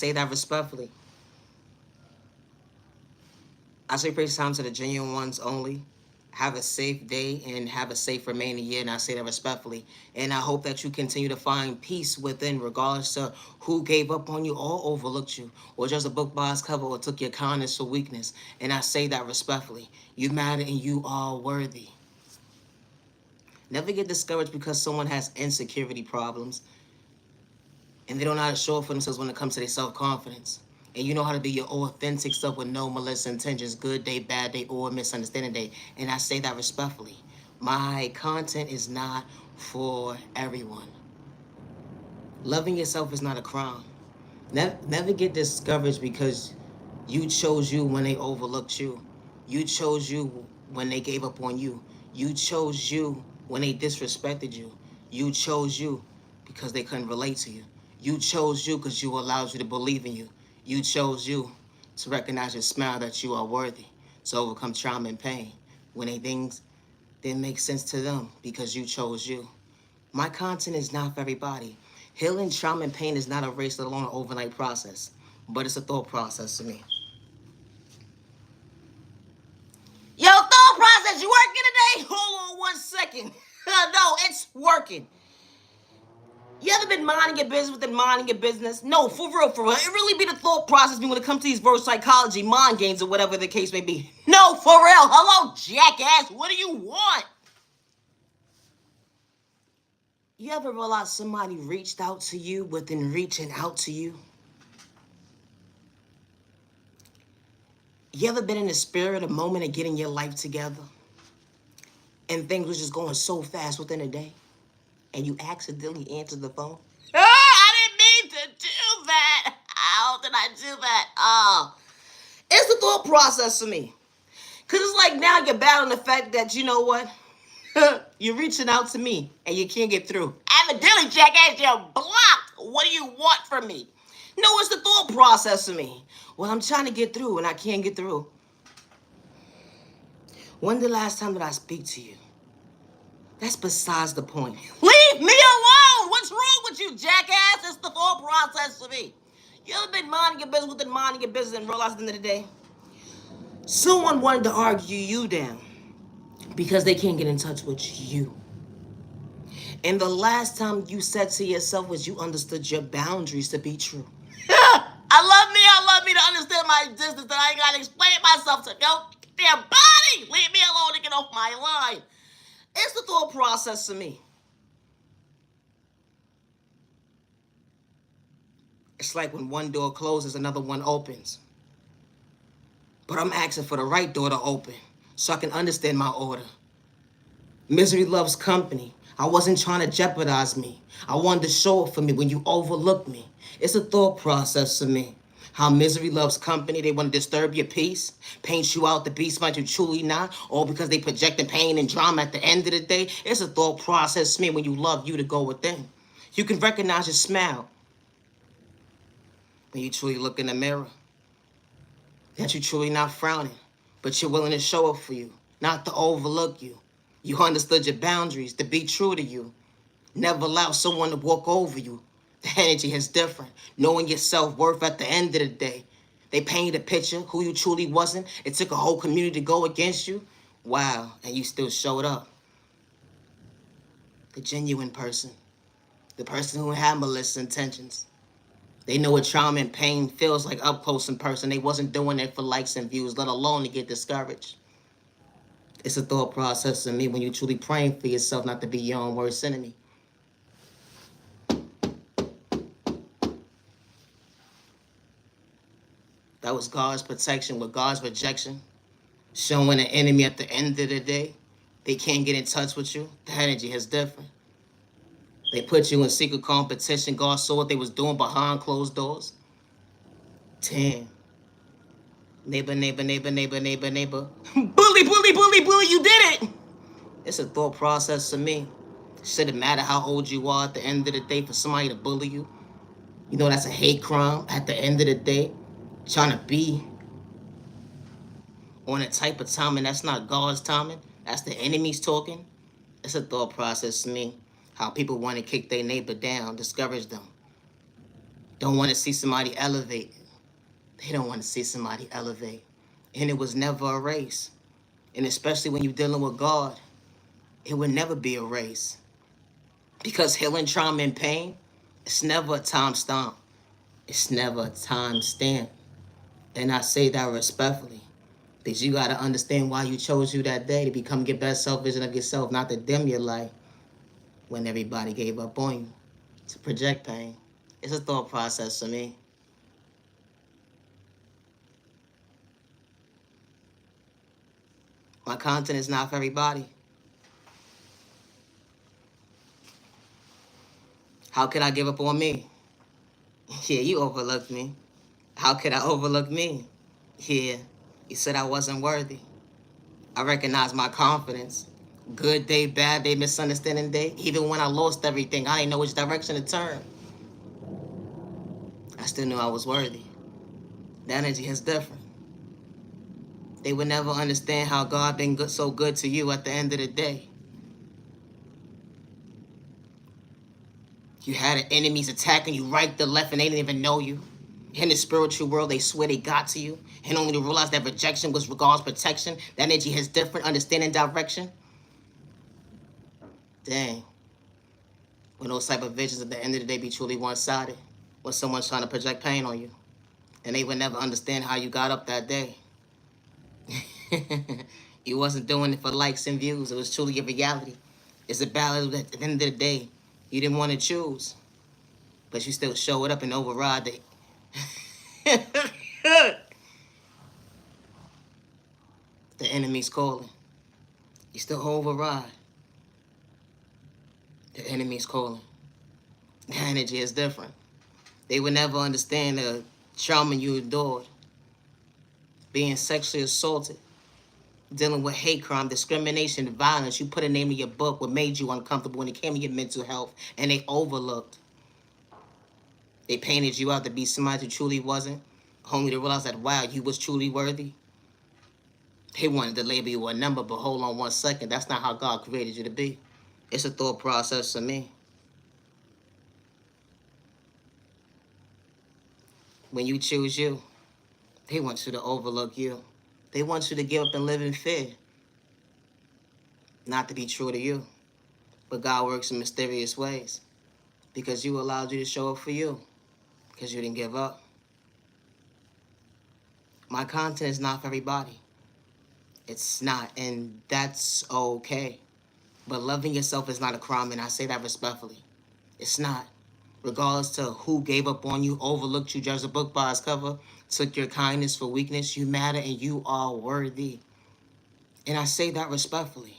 say that respectfully. I say praise time to the genuine ones only. Have a safe day and have a safe remaining year, and I say that respectfully. And I hope that you continue to find peace within, regardless to who gave up on you or overlooked you, or just a book by its cover, or took your kindness for weakness. And I say that respectfully. You matter and you are worthy. Never get discouraged because someone has insecurity problems and they don't know how to show up for themselves when it comes to their self-confidence. And you know how to be your authentic self with no malicious intentions, good day, bad day, or misunderstanding day. And I say that respectfully. My content is not for everyone. Loving yourself is not a crime. Never get discouraged because you chose you when they overlooked you. You chose you when they gave up on you. You chose you when they disrespected you. You chose you because they couldn't relate to you. You chose you because you allowed you to believe in you. You chose you to recognize your smile that you are worthy, to overcome trauma and pain when they things didn't make sense to them because you chose you. My content is not for everybody. Healing trauma and pain is not a race, let alone an overnight process, but it's a thought process to me. Yo, thought process, you working today? Hold on 1 second. No, it's working. You ever been minding your business within minding your business? No, for real, for real. It really be the thought process when it comes to these verse psychology, mind games, or whatever the case may be. No, for real. Hello, jackass. What do you want? You ever realize somebody reached out to you within reaching out to you? You ever been in the spirit, a moment of getting your life together, and things was just going so fast within a day, and you accidentally answered the phone? I didn't mean to do that. How did I do that? Oh, it's the thought process for me. Because it's like now you're battling the fact that, you know what? You're reaching out to me and you can't get through. Evidently, jackass, you're blocked. What do you want from me? No, it's the thought process for me. Well, I'm trying to get through and I can't get through. When the last time did I speak to you? That's besides the point. Leave me alone! What's wrong with you, jackass? It's the thought process for me. You ever been minding your business within minding your business and realized at the end of the day? Someone wanted to argue you down because they can't get in touch with you. And the last time you said to yourself was you understood your boundaries to be true. I love me to understand my existence, that I ain't gotta explain myself to no damn body. Leave me alone and get off my line. It's the thought process to me. It's like when one door closes, another one opens. But I'm asking for the right door to open so I can understand my order. Misery loves company. I wasn't trying to jeopardize me. I wanted to show up for me when you overlooked me. It's a thought process for me. How misery loves company. They want to disturb your peace, paint you out to be somebody you truly not, all because they projecting pain and drama at the end of the day. It's a thought process for me when you love you to go within. You can recognize your smile when you truly look in the mirror. That you're truly not frowning, but you're willing to show up for you, not to overlook you. You understood your boundaries, to be true to you. Never allow someone to walk over you. The energy is different. Knowing your self-worth at the end of the day. They painted a picture who you truly wasn't. It took a whole community to go against you. Wow, and you still showed up. The genuine person. The person who had malicious intentions. They know what trauma and pain feels like up close in person. They wasn't doing it for likes and views, let alone to get discouraged. It's a thought process in me when you're truly praying for yourself not to be your own worst enemy. That was God's protection with God's rejection. Showing the enemy at the end of the day, they can't get in touch with you. The energy is different. They put you in secret competition. God saw what they was doing behind closed doors. Damn. Neighbor, neighbor, neighbor, neighbor, neighbor, neighbor. Bully, bully, bully, bully, you did it! It's a thought process for me. Shouldn't matter how old you are at the end of the day for somebody to bully you. You know that's a hate crime at the end of the day. Trying to be on a type of timing that's not God's timing. That's the enemy's talking. It's a thought process to me. How people want to kick their neighbor down, discourage them. don't want to see somebody elevate. They don't want to see somebody elevate. And it was never a race. And especially when you're dealing with God, it would never be a race. Because healing trauma and pain, it's never a time stamp. It's never a time stamp. And I say that respectfully. Because you got to understand why you chose you that day, to become your best self vision of yourself, not to dim your light when everybody gave up on you, to project pain. It's a thought process for me. My content is not for everybody. How could I give up on me? Yeah, you overlooked me. How could I overlook me? Yeah, you said I wasn't worthy. I recognize my confidence. Good day, bad day, misunderstanding day. Even when I lost everything, I didn't know which direction to turn. I still knew I was worthy. The energy is different. They would never understand how God been good, so good to you at the end of the day. You had enemies attacking you right to left and they didn't even know you. In the spiritual world, they swear they got to you. And only to realize that rejection was God's protection. That energy has different understanding direction. Dang. When those type of visions at the end of the day be truly one-sided. When someone's trying to project pain on you. And they would never understand how you got up that day. You wasn't doing it for likes and views. It was truly a reality. It's a battle at the end of the day. You didn't want to choose. But you still show it up and override it. The enemy's calling. You still override. The enemy's calling. The energy is different. They would never understand the trauma you endured. Being sexually assaulted. Dealing with hate crime, discrimination, and violence. You put a name in your book what made you uncomfortable when it came to your mental health. And they overlooked. They painted you out to be somebody who truly wasn't. Only to realize that, wow, you was truly worthy. They wanted to label you a number, but hold on 1 second. That's not how God created you to be. It's a thought process for me. When you choose you, they want you to overlook you. They want you to give up and live in fear. Not to be true to you. But God works in mysterious ways. Because you allowed you to show up for you. Because you didn't give up. My content is not for everybody. It's not, and that's okay. But loving yourself is not a crime, and I say that respectfully. It's not. Regardless to who gave up on you, overlooked you, judged a book by its cover, took your kindness for weakness, you matter and you are worthy. And I say that respectfully.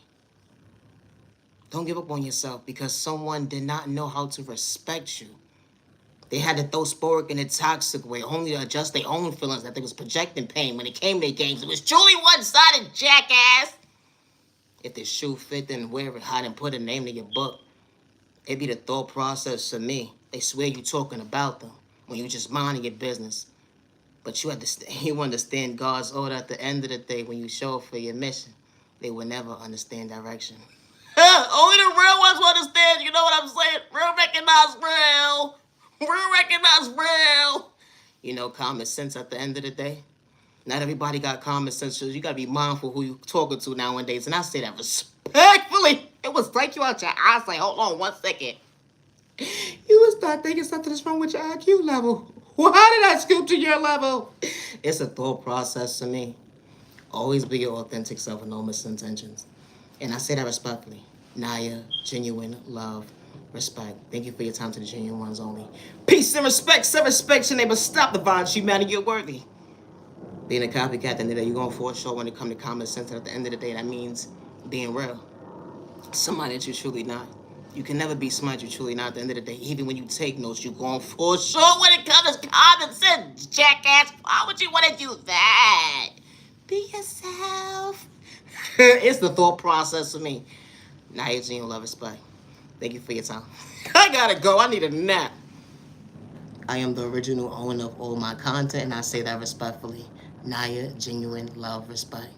Don't give up on yourself because someone did not know how to respect you. They had to throw sport in a toxic way, only to adjust their own feelings that they was projecting pain. When it came to their games, it was truly one-sided, jackass. If the shoe fit, then wear it. Hide and put a name to your book. It be the thought process for me. They swear you talking about them when you just minding your business. But you understand God's order at the end of the day when you show up for your mission. They will never understand direction. Only the real ones will understand. You know what I'm saying? Real recognize real. Real recognize real. You know, common sense at the end of the day. Not everybody got common sense, so you gotta be mindful who you talking to nowadays. And I say that respectfully. It was break you out your eyes. Like, hold on 1 second. You would start thinking something is wrong with your IQ level. Well, how did I scoop to your level? It's a thought process to me. Always be your authentic self and no misintentions. And I say that respectfully. Naya, genuine love, respect. Thank you for your time to the genuine ones only. Peace and respect. Some respect your neighbor. Stop the violence. Humanity, you're worthy. Being a copycat at the end of the day, you're going for a show when it comes to common sense. And at the end of the day, that means being real. Somebody that you're truly not. You can never be smart, you're truly not at the end of the day. Even when you take notes, you're going for a show when it comes to common sense, jackass. Why would you want to do that? Be yourself. It's the thought process for me. Naya, genuine love, respect. Thank you for your time. I gotta go. I need a nap. I am the original owner of all my content, and I say that respectfully. Naya, genuine love, respect.